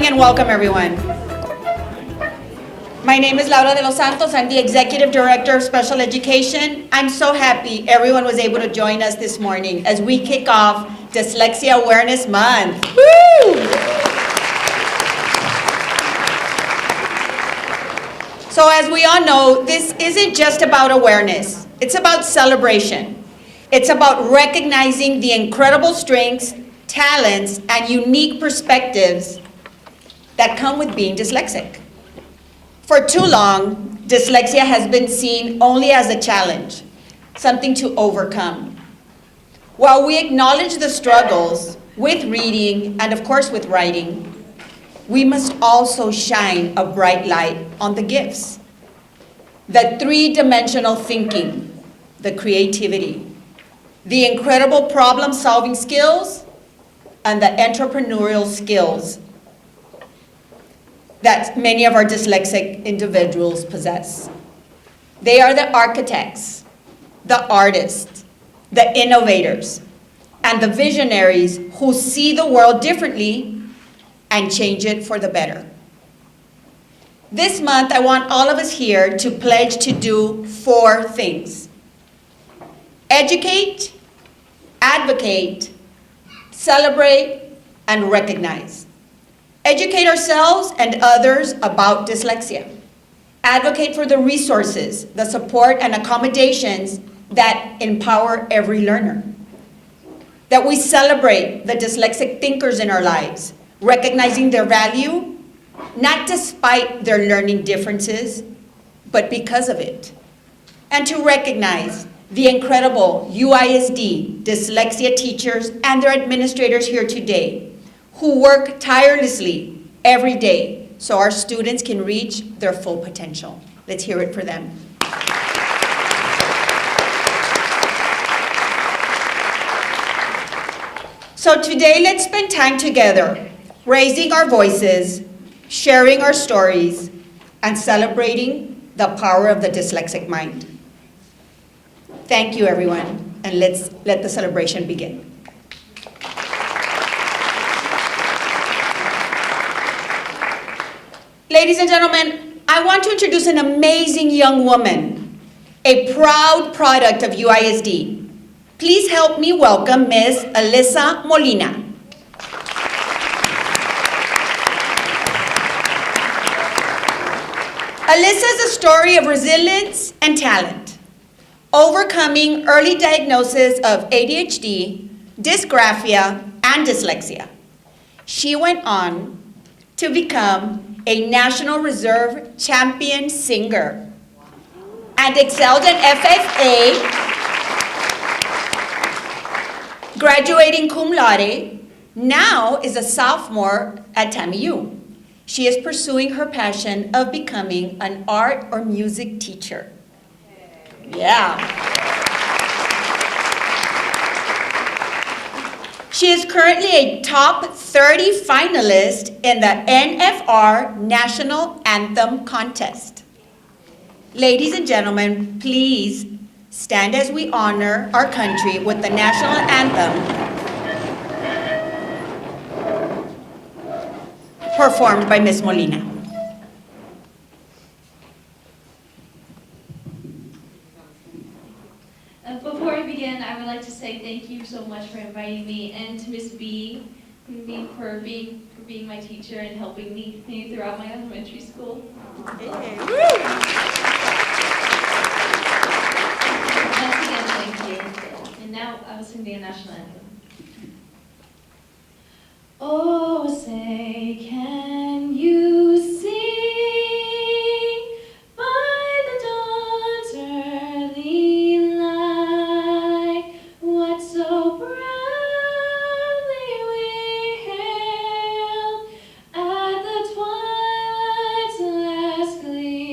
morning and welcome everyone. My name is Laura de los Santos. I'm the Executive Director of Special Education. I'm so happy everyone was able to join us this morning as we kick off Dyslexia Awareness Month. Woo! So as we all know, this isn't just about awareness. It's about celebration. It's about recognizing the incredible strengths, talents, and unique perspectives that come with being dyslexic. For too long, dyslexia has been seen only as a challenge, something to overcome. While we acknowledge the struggles with reading and of course with writing, we must also shine a bright light on the gifts. The three-dimensional thinking, the creativity, the incredible problem-solving skills, and the entrepreneurial skills that many of our dyslexic individuals possess. They are the architects, the artists, the innovators, and the visionaries who see the world differently and change it for the better. This month, I want all of us here to pledge to do 4 things. Educate, advocate, celebrate, and recognize. Educate ourselves and others about dyslexia. Advocate for the resources, the support, and accommodations that empower every learner. That we celebrate the dyslexic thinkers in our lives, recognizing their value, not despite their learning differences, but because of it. And to recognize the incredible UISD dyslexia teachers and their administrators here today who work tirelessly every day so our students can reach their full potential. Let's hear it for them. So today, let's spend time together, raising our voices, sharing our stories, and celebrating the power of the dyslexic mind. Thank you, everyone, and let's let the celebration begin. Ladies and gentlemen, I want to introduce an amazing young woman, a proud product of UISD. Please help me welcome Ms. Alyssa Molina. Alyssa is a story of resilience and talent, overcoming early diagnosis of ADHD, dysgraphia, and dyslexia. She went on to become a National Reserve champion singer and excelled in FFA, graduating cum laude, now is a sophomore at TAMIU. She is pursuing her passion of becoming an art or music teacher. Yeah. She is currently a top 30 finalist in the NFR National Anthem Contest. Ladies and gentlemen, please stand as we honor our country with the national anthem performed by Ms. Molina. Before I begin, I would like to say thank you so much for inviting me, and to Ms. B for being my teacher and helping me throughout my elementary school. Hey. Once again, thank you. And now I will sing the national anthem. Oh, say, can you see by the dawn's early light what so proudly we hailed at the twilight's last gleam?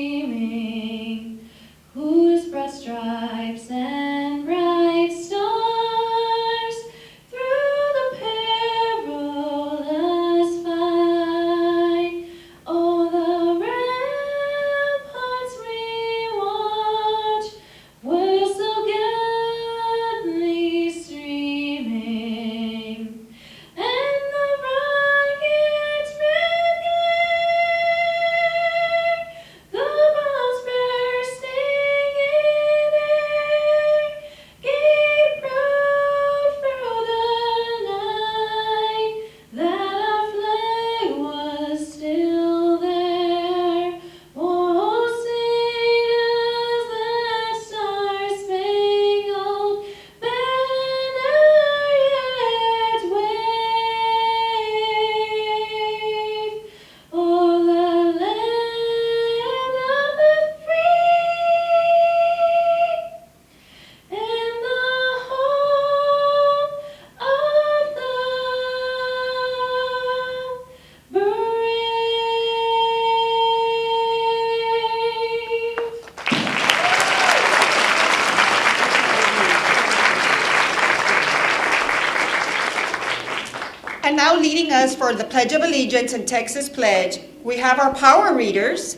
now leading us for the Pledge of Allegiance and Texas Pledge, we have our power readers,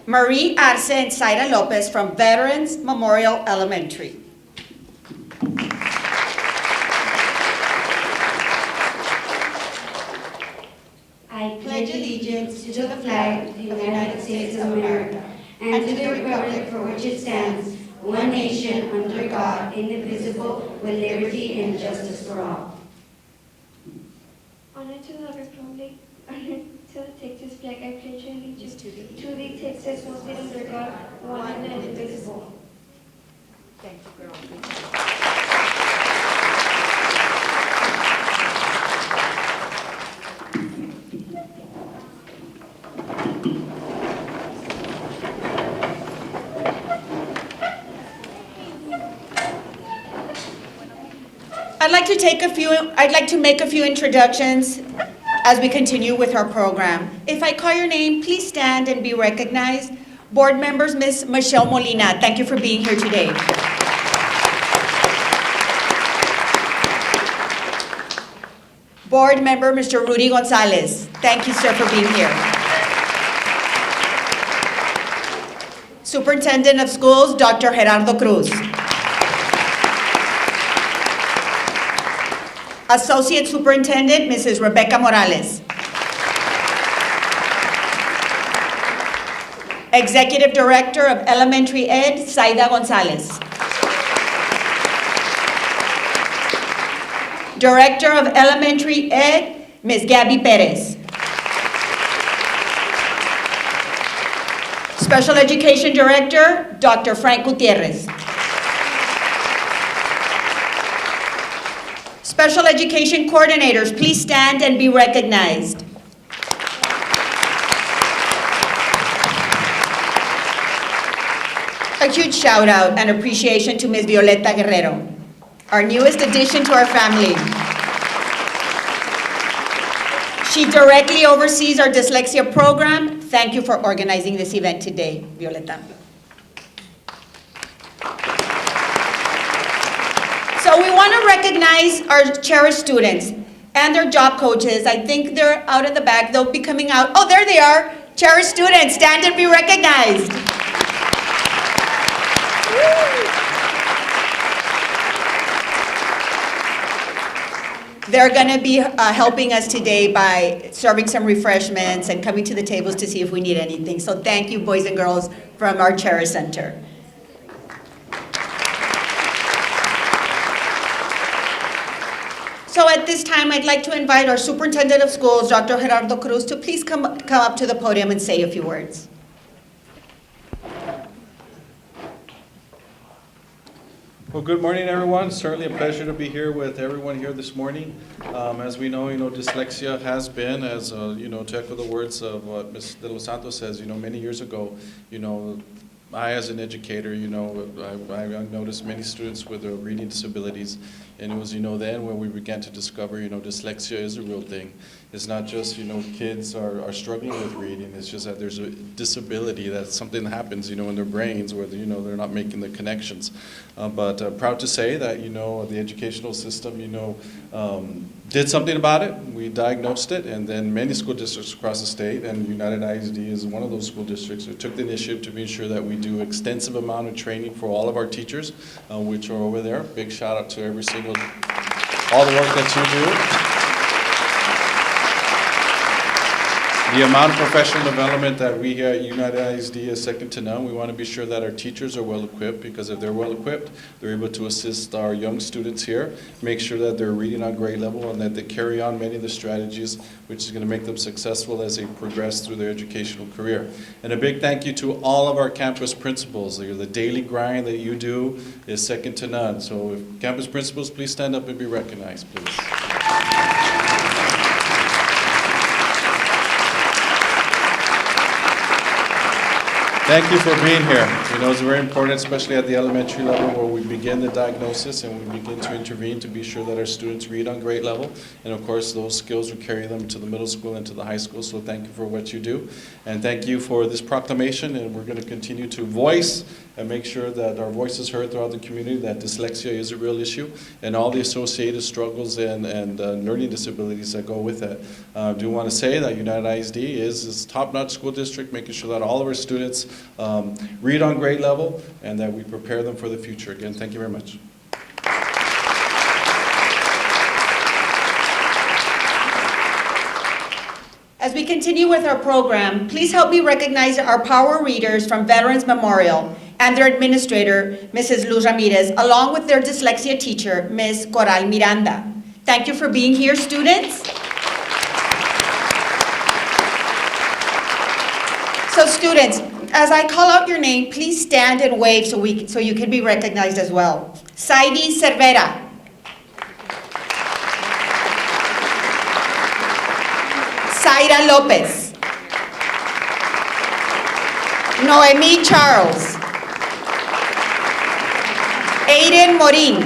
Marie Arce and Zaira Lopez from Veterans Memorial Elementary. I pledge allegiance to the flag of the United States of America and to the republic for which it stands, one nation under God, indivisible, with liberty and justice for all. Honor to the Republic, honor to the Texas flag, I pledge allegiance to the Texas one state under God, one and indivisible. Thank you, girl. I'd like to make a few introductions as we continue with our program. If I call your name, please stand and be recognized. Board members, Ms. Michelle Molina, thank you for being here today. Board member, Mr. Rudy Gonzalez, thank you, sir, for being here. Superintendent of Schools, Dr. Gerardo Cruz. Associate Superintendent, Mrs. Rebecca Morales. Executive Director of Elementary Ed, Zaida Gonzalez. Director of Elementary Ed, Ms. Gabby Perez. Special Education Director, Dr. Frank Gutierrez. Special Education Coordinators, please stand and be recognized. A huge shout out and appreciation to Ms. Violeta Guerrero, our newest addition to our family. She directly oversees our dyslexia program. Thank you for organizing this event today, Violeta. So we want to recognize our cherished students and their job coaches. I think they're out in the back. They'll be coming out. Oh, there they are. Cherished students, stand and be recognized. They're going to be helping us today by serving some refreshments and coming to the tables to see if we need anything. So thank you, boys and girls, from our Cherish Center. So at this time, I'd like to invite our Superintendent of Schools, Dr. Gerardo Cruz, to please come up to the podium and say a few words. Well, good morning, everyone. Certainly a pleasure to be here with everyone here this morning. As we know, dyslexia has been, as to echo the words of what Ms. De Los Santos says, many years ago, I, as an educator, I noticed many students with reading disabilities, and it was, then when we began to discover, dyslexia is a real thing. It's not just, kids are struggling with reading. It's just that there's a disability, that's something that happens, in their brains where, they're not making the connections. But proud to say that, the educational system, did something about it. We diagnosed it, and then many school districts across the state, and United ISD is one of those school districts who took the initiative to make sure that we do extensive amount of training for all of our teachers, which are over there. Big shout out to all the work that you do. The amount of professional development that we here at United ISD is second to none. We want to be sure that our teachers are well equipped, because if they're well equipped, they're able to assist our young students here, make sure that they're reading on grade level and that they carry on many of the strategies which is going to make them successful as they progress through their educational career. And a big thank you to all of our campus principals. The daily grind that you do is second to none. So if campus principals, please stand up and be recognized, please. Thank you for being here. You know, it's very important, especially at the elementary level where we begin the diagnosis and we begin to intervene to be sure that our students read on grade level. And of course, those skills will carry them to the middle school and to the high school. So thank you for what you do. And thank you for this proclamation. And we're going to continue to voice and make sure that our voice is heard throughout the community, that dyslexia is a real issue and all the associated struggles and learning disabilities that go with it. I do want to say that United ISD is this top-notch school district, making sure that all of our students read on grade level and that we prepare them for the future. Again, thank you very much. As we continue with our program, please help me recognize our power readers from Veterans Memorial and their administrator, Mrs. Luz Ramirez, along with their dyslexia teacher, Ms. Coral Miranda. Thank you for being here, students. So students, as I call out your name, please stand and wave so you can be recognized as well. Saidi Cervera. Zaira Lopez. Noemi Charles. Aiden Morin.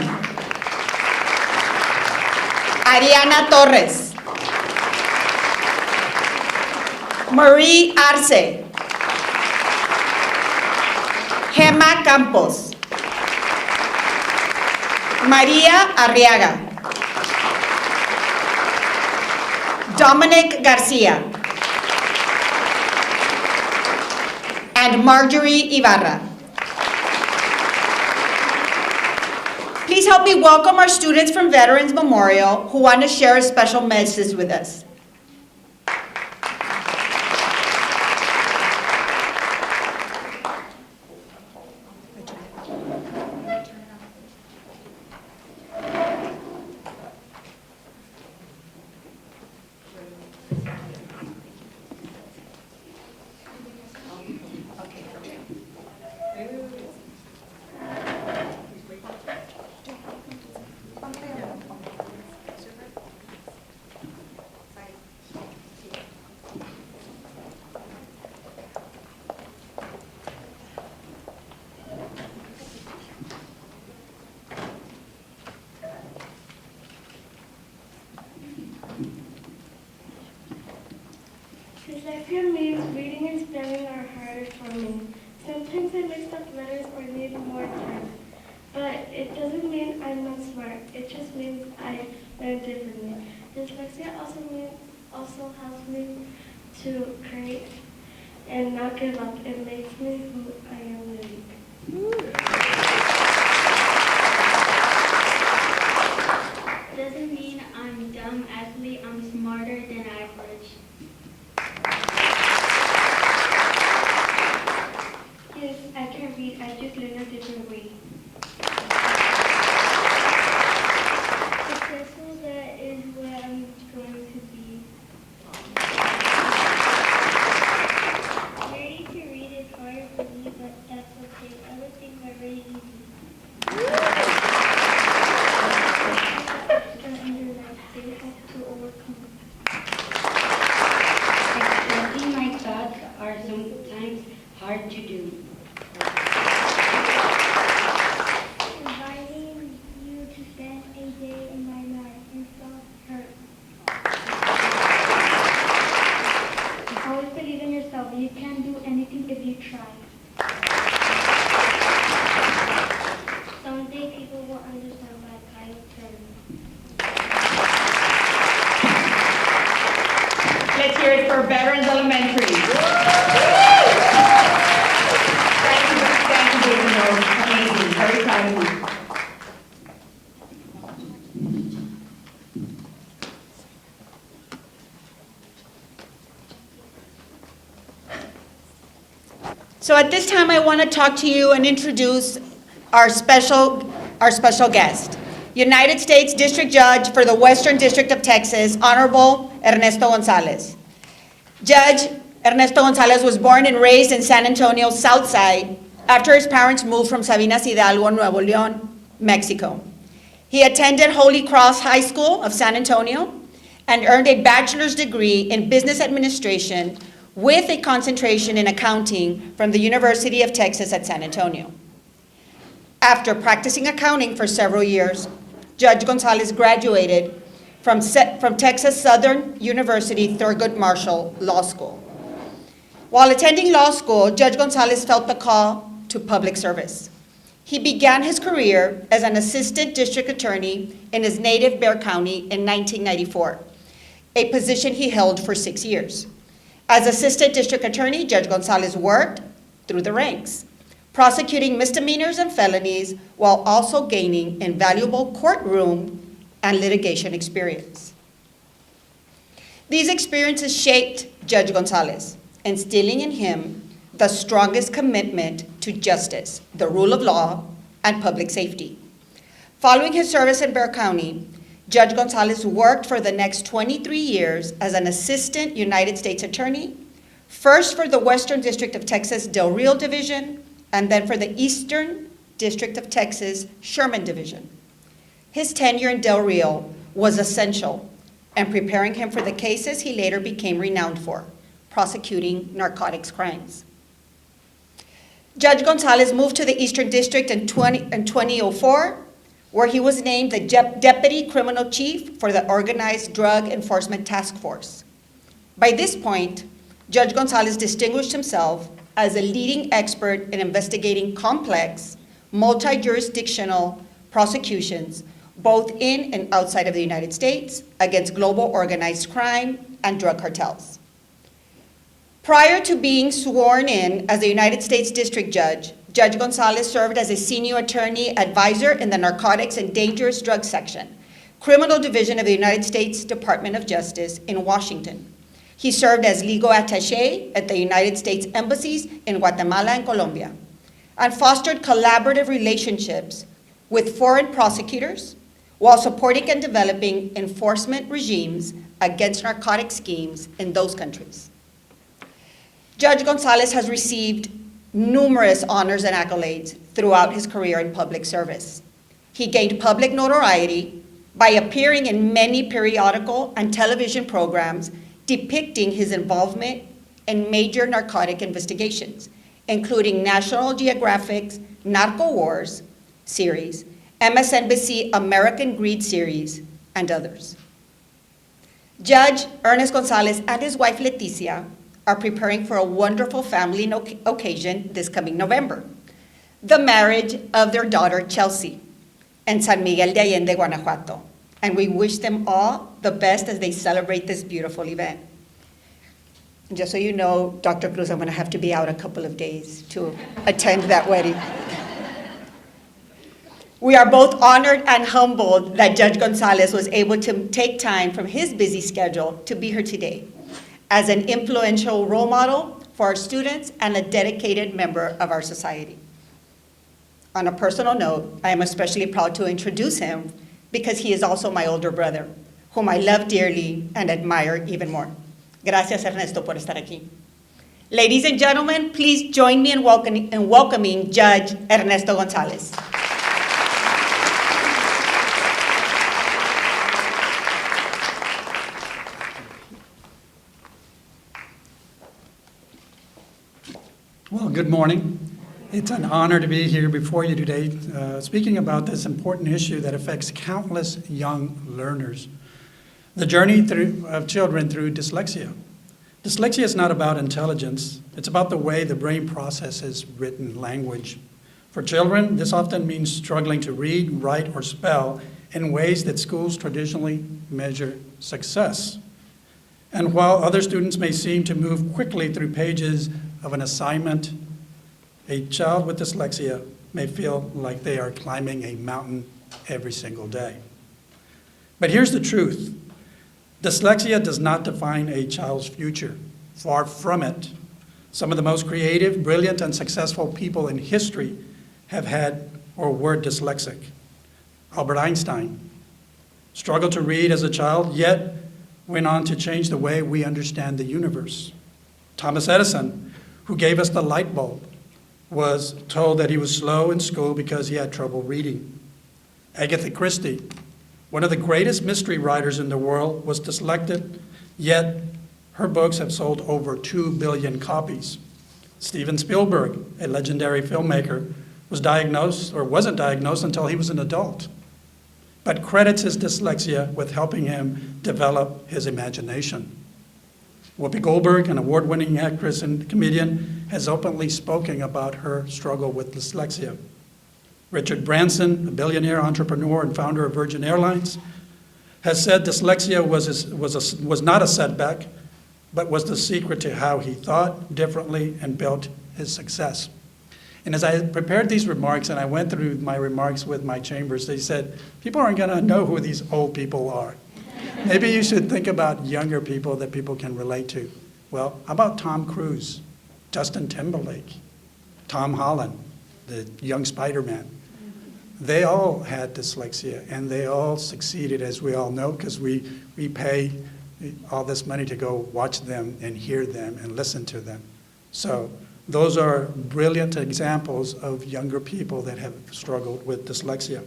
Ariana Torres. Marie Arce. Gemma Campos. María Arriaga. Dominic Garcia. And Marjorie Ibarra. Please help me welcome our students from Veterans Memorial who want to share a special message with us. Dyslexia means reading and spelling are harder for me. Sometimes I mix up letters or need more time. But it doesn't mean I'm not smart. It just means I learn differently. Dyslexia also helps me to create and not give up. It makes me who I am unique. Doesn't mean I'm dumb. Actually, I'm smarter than average. Yes, I can read. I just learn a different way. Successful, that is what I'm going to be. Learning to read is hard for me, but that's okay. Everything are very easy. In their life, they have to overcome. Expressing my thoughts are sometimes hard to do. Inviting you to spend a day in my life and felt hurt. Always believe in yourself. You can do anything if you try. Someday people will understand my kind of turn. Let's hear it for Veterans Elementary. Thank you, amazing, very proud of you. So at this time, I want to talk to you and introduce our special guest, United States District Judge for the Western District of Texas, Honorable Ernesto Gonzalez. Judge Ernesto Gonzalez was born and raised in San Antonio's South Side after his parents moved from Sabinas Hidalgo, Nuevo León, Mexico. He attended Holy Cross High School of San Antonio and earned a bachelor's degree in business administration with a concentration in accounting from the University of Texas at San Antonio. After practicing accounting for several years, Judge Gonzalez graduated from Texas Southern University Thurgood Marshall Law School. While attending law school, Judge Gonzalez felt the call to public service. He began his career as an assistant district attorney in his native Bexar County in 1994, a position he held for 6 years. As assistant district attorney, Judge Gonzalez worked through the ranks, prosecuting misdemeanors and felonies while also gaining invaluable courtroom and litigation experience. These experiences shaped Judge Gonzalez, instilling in him the strongest commitment to justice, the rule of law, and public safety. Following his service in Bexar County, Judge Gonzalez worked for the next 23 years as an assistant United States attorney, first for the Western District of Texas Del Rio Division, and then for the Eastern District of Texas Sherman Division. His tenure in Del Rio was essential in preparing him for the cases he later became renowned for, prosecuting narcotics crimes. Judge Gonzalez moved to the Eastern District in 2004, where he was named the Deputy Criminal Chief for the Organized Drug Enforcement Task Force. By this point, Judge Gonzalez distinguished himself as a leading expert in investigating complex, multi-jurisdictional prosecutions, both in and outside of the United States, against global organized crime and drug cartels. Prior to being sworn in as a United States District Judge, Judge Gonzalez served as a senior attorney advisor in the Narcotics and Dangerous Drugs Section, Criminal Division of the United States Department of Justice in Washington. He served as legal attaché at the United States embassies in Guatemala and Colombia, and fostered collaborative relationships with foreign prosecutors while supporting and developing enforcement regimes against narcotic schemes in those countries. Judge Gonzalez has received numerous honors and accolades throughout his career in public service. He gained public notoriety by appearing in many periodical and television programs depicting his involvement in major narcotic investigations, including National Geographic's Narco Wars series, MSNBC American Greed series, and others. Judge Ernest Gonzalez and his wife Leticia are preparing for a wonderful family occasion this coming November, the marriage of their daughter Chelsea in San Miguel de Allende, Guanajuato. And we wish them all the best as they celebrate this beautiful event. And just so you know, Dr. Cruz, I'm gonna have to be out a couple of days to attend that wedding. We are both honored and humbled that Judge Gonzalez was able to take time from his busy schedule to be here today as an influential role model for our students and a dedicated member of our society. On a personal note, I am especially proud to introduce him because he is also my older brother, whom I love dearly and admire even more. Gracias, Ernesto, por estar aquí. Ladies and gentlemen, please join me in welcoming Judge Ernesto Gonzalez. Well, good morning. It's an honor to be here before you today, speaking about this important issue that affects countless young learners. The journey of children through dyslexia. Dyslexia is not about intelligence. It's about the way the brain processes written language. For children, this often means struggling to read, write, or spell in ways that schools traditionally measure success. And while other students may seem to move quickly through pages of an assignment, a child with dyslexia may feel like they are climbing a mountain every single day. But here's the truth. Dyslexia does not define a child's future. Far from it. Some of the most creative, brilliant, and successful people in history have had or were dyslexic. Albert Einstein struggled to read as a child, yet went on to change the way we understand the universe. Thomas Edison, who gave us the light bulb, was told that he was slow in school because he had trouble reading. Agatha Christie, one of the greatest mystery writers in the world, was dyslexic, yet Her books have sold over 2 billion copies. Steven Spielberg, a legendary filmmaker, wasn't diagnosed until he was an adult, but credits his dyslexia with helping him develop his imagination. Whoopi Goldberg, an award-winning actress and comedian, has openly spoken about her struggle with dyslexia. Richard Branson, a billionaire entrepreneur and founder of Virgin Airlines, has said dyslexia was not a setback, but was the secret to how he thought differently and built his success. And as I prepared these remarks and I went through my remarks with my chambers, they said, people aren't going to know who these old people are. Maybe you should think about younger people that people can relate to. Well, how about Tom Cruise, Justin Timberlake, Tom Holland, the young Spider-Man? They all had dyslexia, and they all succeeded, as we all know, because we pay all this money to go watch them and hear them and listen to them. So those are brilliant examples of younger people that have struggled with dyslexia.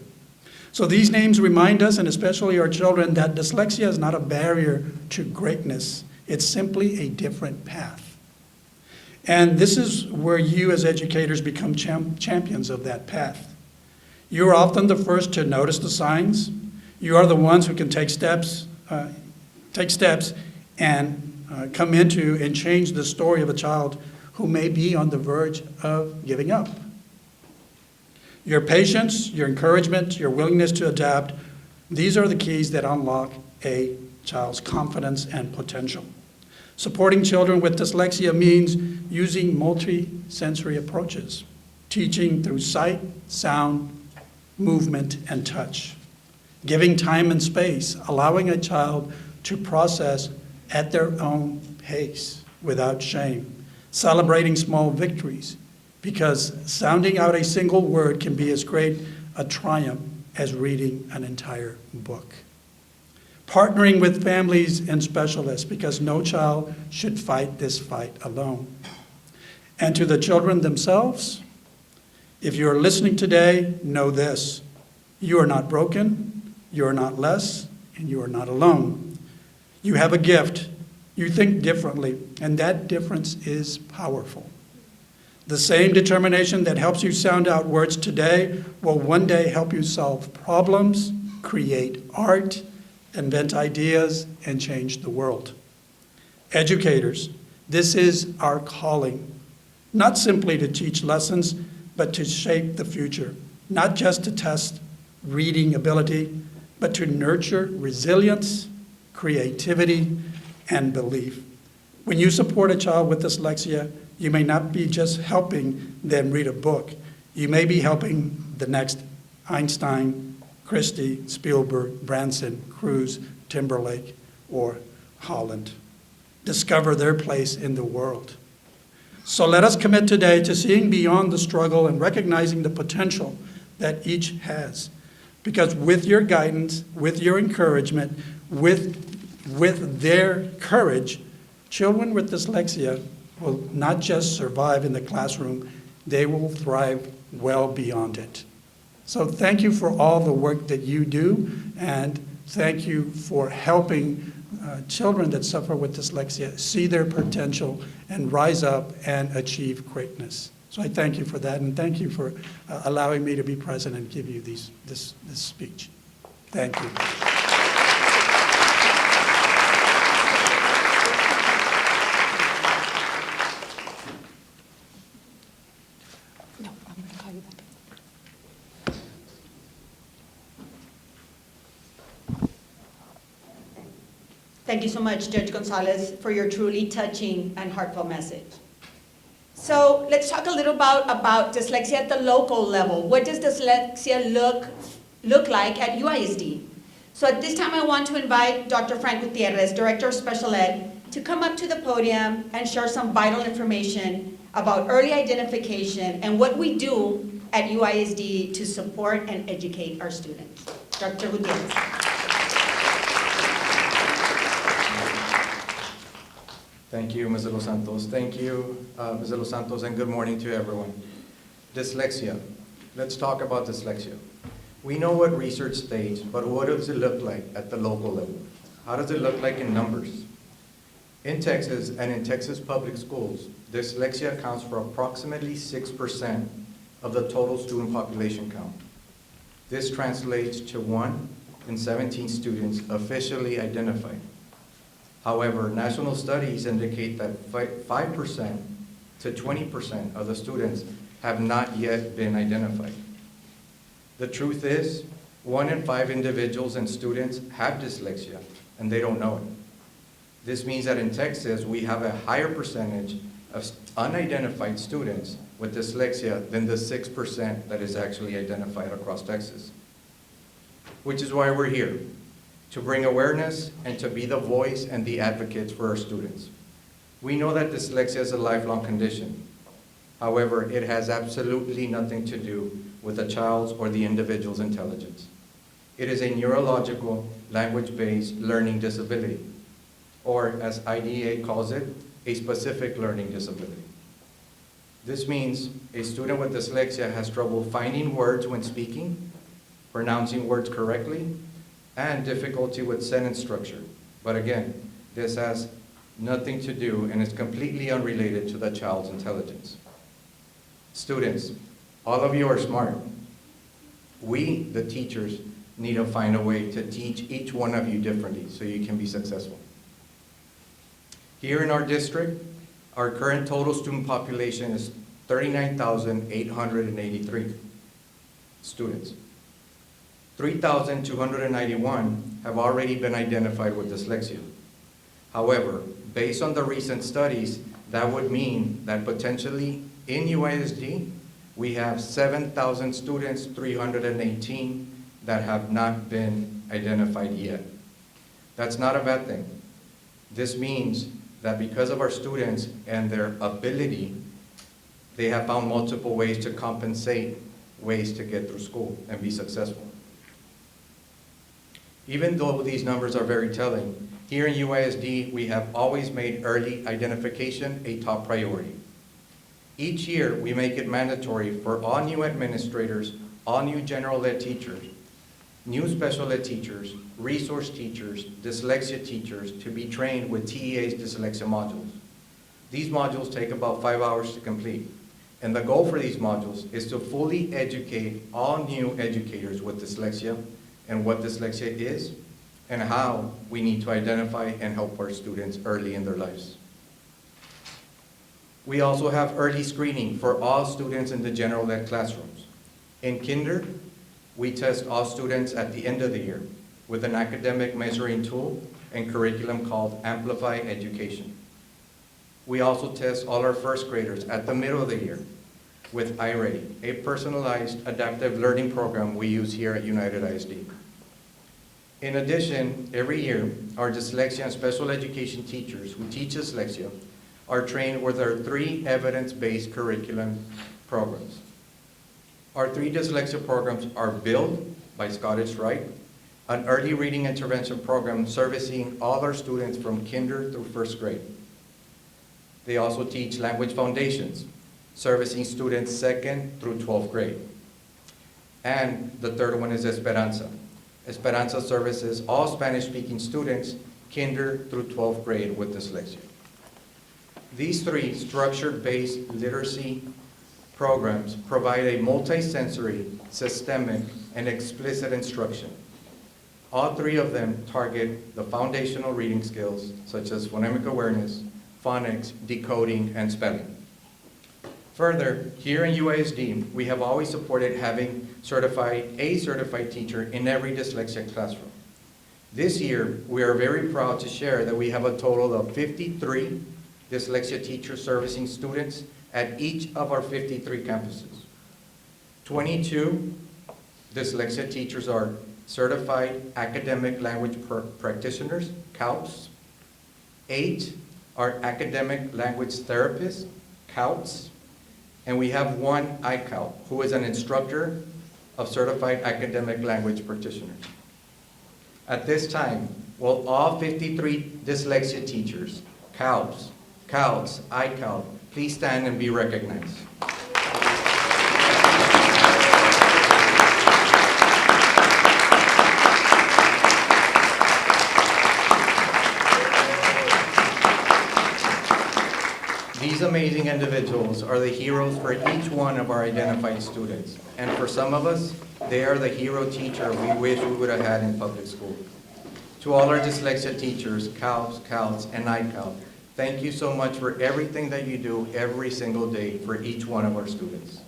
So these names remind us, and especially our children, that dyslexia is not a barrier to greatness. It's simply a different path. And this is where you as educators become champions of that path. You are often the first to notice the signs. You are the ones who can take steps and come into and change the story of a child who may be on the verge of giving up. Your patience, your encouragement, your willingness to adapt, these are the keys that unlock a child's confidence and potential. Supporting children with dyslexia means using multi-sensory approaches, teaching through sight, sound, movement, and touch. Giving time and space, allowing a child to process at their own pace without shame. Celebrating small victories, because sounding out a single word can be as great a triumph as reading an entire book. Partnering with families and specialists, because no child should fight this fight alone. And to the children themselves, if you're listening today, know this: you are not broken, you are not less, and you are not alone. You have a gift. You think differently, and that difference is powerful. The same determination that helps you sound out words today will one day help you solve problems, create art, invent ideas, and change the world. Educators, this is our calling, not simply to teach lessons, but to shape the future, not just to test reading ability, but to nurture resilience, creativity, and belief. When you support a child with dyslexia, you may not be just helping them read a book. You may be helping the next Einstein, Christie, Spielberg, Branson, Cruise, Timberlake, or Holland discover their place in the world. So let us commit today to seeing beyond the struggle and recognizing the potential that each has. Because with your guidance, with your encouragement, with their courage, children with dyslexia will not just survive in the classroom, they will thrive well beyond it. So thank you for all the work that you do, and thank you for helping children that suffer with dyslexia see their potential and rise up and achieve greatness. So I thank you for that, and thank you for allowing me to be present and give you this speech. Thank you. Thank you so much, Judge Gonzalez, for your truly touching and heartfelt message. So let's talk a little about dyslexia at the local level. What does dyslexia look like at UISD? So at this time, I want to invite Dr. Frank Gutierrez, Director of Special Ed, to come up to the podium and share some vital information about early identification and what we do at UISD to support and educate our students. Dr. Gutierrez. Thank you, Ms. Los Santos. Thank you, Ms. Los Santos, and good morning to everyone. Dyslexia. Let's talk about dyslexia. We know what research states, but what does it look like at the local level? How does it look like in numbers? In Texas and in Texas public schools, dyslexia accounts for approximately 6% of the total student population count. This translates to 1 in 17 students officially identified. However, national studies indicate that 5% to 20% of the students have not yet been identified. The truth is, 1 in 5 individuals and students have dyslexia, and they don't know it. This means that in Texas, we have a higher percentage of unidentified students with dyslexia than the 6% that is actually identified across Texas. Which is why we're here, to bring awareness and to be the voice and the advocates for our students. We know that dyslexia is a lifelong condition. However, it has absolutely nothing to do with a child's or the individual's intelligence. It is a neurological, language-based learning disability, or as IDEA calls it, a specific learning disability. This means a student with dyslexia has trouble finding words when speaking, pronouncing words correctly, and difficulty with sentence structure. But again, this has nothing to do and is completely unrelated to the child's intelligence. Students, all of you are smart. We, the teachers, need to find a way to teach each one of you differently so you can be successful. Here in our district, our current total student population is 39,883 students. 3,291 have already been identified with dyslexia. However, based on the recent studies, that would mean that potentially in UISD, we have 7,000 students, 318 that have not been identified yet. That's not a bad thing. This means that because of our students and their ability, they have found multiple ways to compensate, ways to get through school and be successful. Even though these numbers are very telling, here in UISD, we have always made early identification a top priority. Each year, we make it mandatory for all new administrators, all new general ed teachers, new special ed teachers, resource teachers, dyslexia teachers to be trained with TEA's dyslexia modules. These modules take about 5 hours to complete. And the goal for these modules is to fully educate all new educators with dyslexia and what dyslexia is and how we need to identify and help our students early in their lives. We also have early screening for all students in the general ed classrooms. In kinder, we test all students at the end of the year with an academic measuring tool and curriculum called Amplify Education. We also test all our first graders at the middle of the year with iReady, a personalized adaptive learning program we use here at United ISD. In addition, every year, our dyslexia and special education teachers who teach dyslexia are trained with our 3 evidence-based curriculum programs. Our 3 dyslexia programs are Build by Scottish Rite, an early reading intervention program servicing all our students from kinder through 1st grade. They also teach Language Foundations, servicing students 2nd through 12th grade. And the 3rd one is Esperanza. Esperanza services all Spanish-speaking students, kinder through 12th grade with dyslexia. These 3 structure-based literacy programs provide a multi-sensory, systemic, and explicit instruction. All 3 of them target the foundational reading skills, such as phonemic awareness, phonics, decoding, and spelling. Further, here in UISD, we have always supported having a certified teacher in every dyslexia classroom. This year, we are very proud to share that we have a total of 53 dyslexia teachers servicing students at each of our 53 campuses. 22 dyslexia teachers are certified academic language practitioners, CALPs. 8 are academic language therapists, CALPs. And we have 1 ICAL, who is an instructor of certified academic language practitioners. At this time, will all 53 dyslexia teachers, CALPs, ICAL, please stand and be recognized. amazing individuals are the heroes for each one of our identified students. And for some of us, they are the hero teacher we wish we would have had in public school. To all our dyslexia teachers, CALs, and NICAL, thank you so much for everything that you do every single day for each one of our students.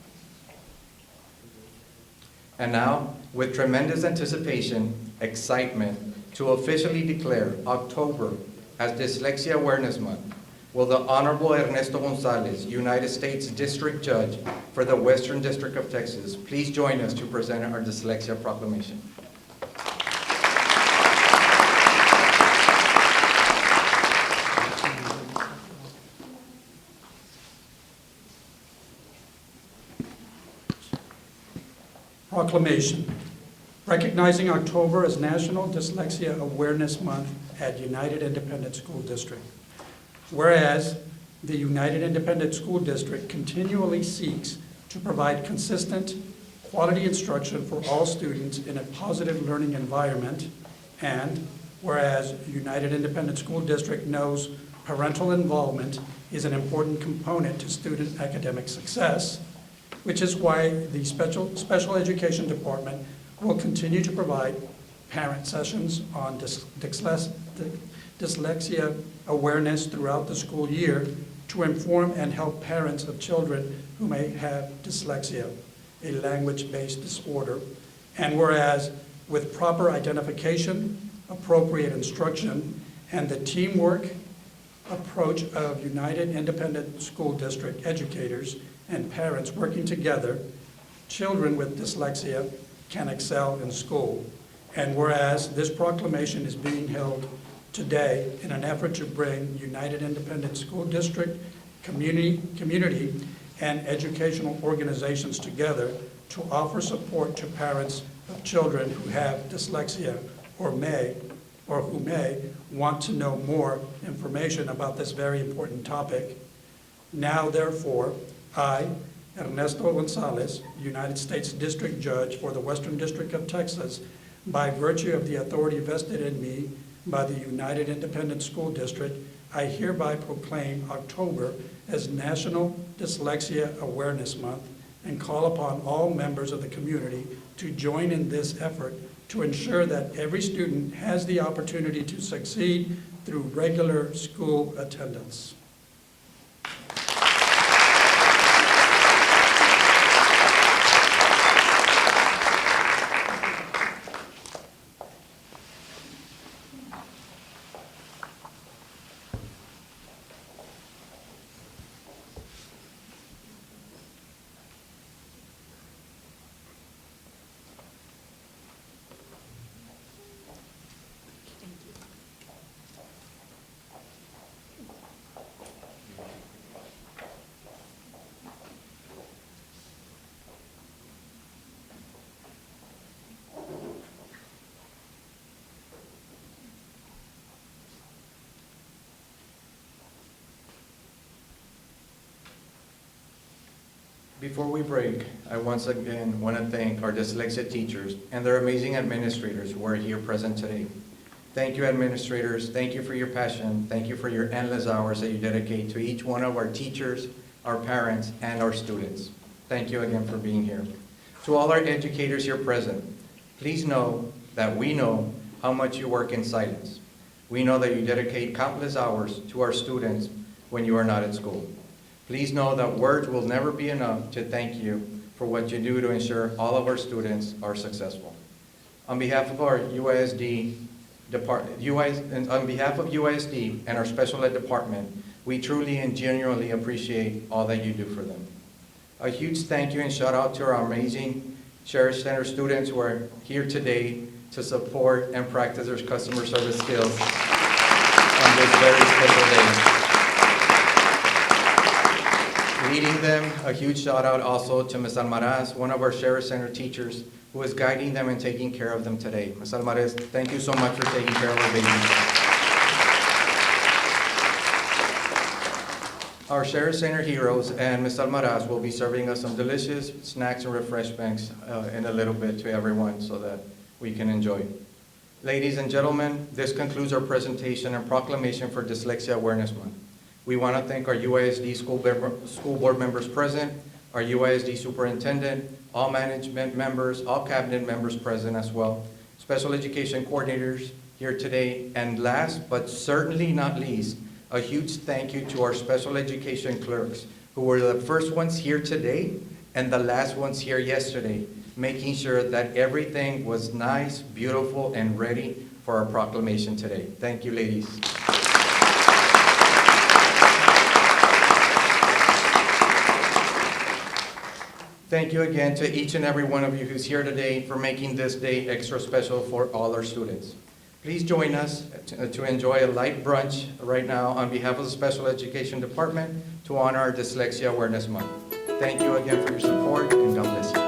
And now, with tremendous anticipation, excitement, to officially declare October as Dyslexia Awareness Month, will the Honorable Ernesto Gonzalez, United States District Judge for the Western District of Texas, please join us to present our Dyslexia Proclamation. Proclamation. Recognizing October as National Dyslexia Awareness Month at United Independent School District. Whereas the United Independent School District continually seeks to provide consistent, quality instruction for all students in a positive learning environment, and whereas United Independent School District knows parental involvement is an important component to student academic success, which is why the Special Education Department will continue to provide parent sessions on dyslexia awareness throughout the school year to inform and help parents of children who may have dyslexia, a language-based disorder. And whereas with proper identification, appropriate instruction, and the teamwork approach of United Independent School District educators and parents working together, children with dyslexia can excel in school. And whereas this proclamation is being held today in an effort to bring United Independent School District, community, and educational organizations together to offer support to parents of children who have dyslexia or who may want to know more information about this very important topic. Now, therefore, I, Ernesto Gonzalez, United States District Judge for the Western District of Texas, by virtue of the authority vested in me by the United Independent School District, I hereby proclaim October as National Dyslexia Awareness Month and call upon all members of the community to join in this effort to ensure that every student has the opportunity to succeed through regular school attendance. Before we break, I once again want to thank our dyslexia teachers and their amazing administrators who are here present today. Thank you, administrators. Thank you for your passion. Thank you for your endless hours that you dedicate to each one of our teachers, our parents, and our students. Thank you again for being here. To all our educators here present, please know that we know how much you work in silence. We know that you dedicate countless hours to our students when you are not at school. Please know that words will never be enough to thank you for what you do to ensure all of our students are successful. On behalf of our UISD and our special ed department, we truly and genuinely appreciate all that you do for them. A huge thank you and shout out to our amazing Sheriff Center students who are here today to support and practice their customer service skills on this very special day. Leading them, a huge shout out also to Ms. Almaraz, one of our Sheriff Center teachers, who is guiding them and taking care of them today. Ms. Almaraz, thank you so much for taking care of our babies. Our Sheriff Center heroes and Ms. Almaraz will be serving us some delicious snacks and refreshments in a little bit to everyone so that we can enjoy. Ladies and gentlemen, this concludes our presentation and proclamation for Dyslexia Awareness Month. We want to thank our UISD school board members present, our UISD superintendent, all management members, all cabinet members present as well, special education coordinators here today, and last but certainly not least, a huge thank you to our special education clerks who were the first ones here today and the last ones here yesterday, making sure that everything was nice, beautiful, and ready for our proclamation today. Thank you, ladies. Thank you again to each and every one of you who's here today for making this day extra special for all our students. Please join us to enjoy a light brunch right now on behalf of the Special Education Department to honor our Dyslexia Awareness Month. Thank you again for your support, and God bless you.